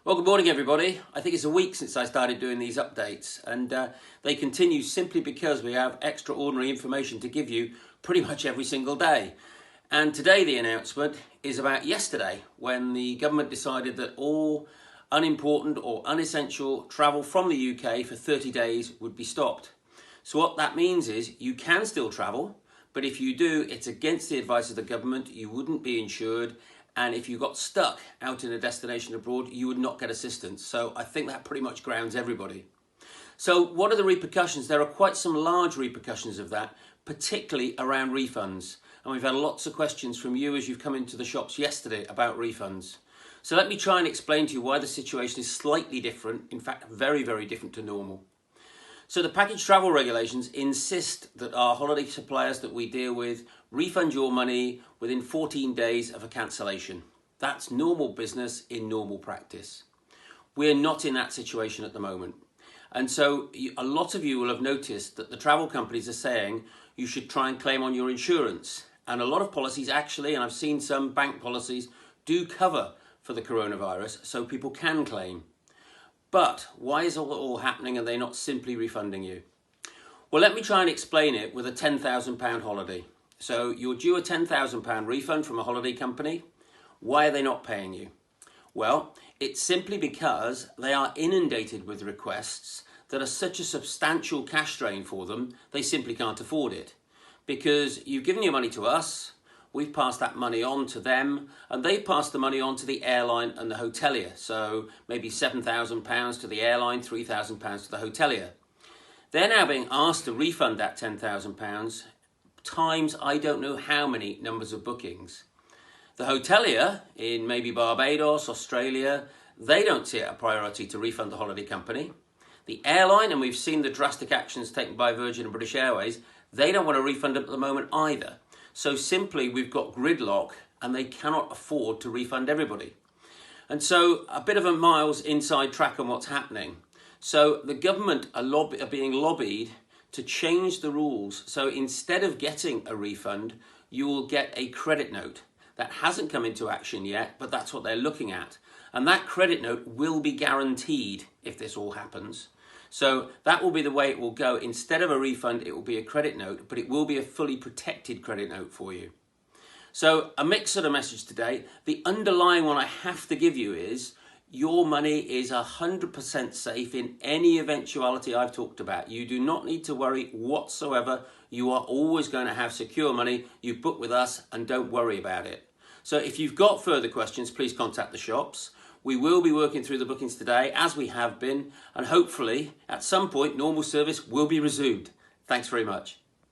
Well, good morning, everybody. I think it's a week since I started doing these updates, and they continue simply because we have extraordinary information to give you pretty much every single day. And today the announcement is about yesterday, when the government decided that all unimportant or unessential travel from the UK for 30 days would be stopped. So what that means is you can still travel, but if you do, it's against the advice of the government, you wouldn't be insured. And if you got stuck out in a destination abroad, you would not get assistance. So I think that pretty much grounds everybody. So what are the repercussions? There are quite some large repercussions of that, particularly around refunds. And we've had lots of questions from you as you've come into the shops yesterday about refunds. So let me try and explain to you why the situation is slightly different, in fact, very, very different to normal. So the package travel regulations insist that our holiday suppliers that we deal with refund your money within 14 days of a cancellation. That's normal business in normal practice. We're not in that situation at the moment. And so a lot of you will have noticed that the travel companies are saying you should try and claim on your insurance. And a lot of policies actually, and I've seen some bank policies, do cover for the coronavirus, so people can claim. But why is all happening and they're not simply refunding you? Well, let me try and explain it with a £10,000 holiday. So you're due a £10,000 refund from a holiday company. Why are they not paying you? Well, it's simply because they are inundated with requests that are such a substantial cash drain for them, they simply can't afford it. Because you've given your money to us, we've passed that money on to them, and they pass the money on to the airline and the hotelier. So maybe £7,000 to the airline, £3,000 to the hotelier. They're now being asked to refund that £10,000 times I don't know how many numbers of bookings. The hotelier in maybe Barbados, Australia, they don't see it a priority to refund the holiday company. The airline, and we've seen the drastic actions taken by Virgin and British Airways, they don't want to refund it at the moment either. So simply we've got gridlock and they cannot afford to refund everybody. And so a bit of a miles inside track on what's happening. So the government are being lobbied to change the rules. So instead of getting a refund, you will get a credit note. That hasn't come into action yet, but that's what they're looking at. And that credit note will be guaranteed if this all happens. So that will be the way it will go. Instead of a refund, it will be a credit note, but it will be a fully protected credit note for you. So a mixed sort of message today. The underlying one I have to give you is your money is 100% safe in any eventuality I've talked about. You do not need to worry whatsoever. You are always going to have secure money. You book with us and don't worry about it. So if you've got further questions, please contact the shops. We will be working through the bookings today, as we have been, and hopefully, at some point, normal service will be resumed. Thanks very much.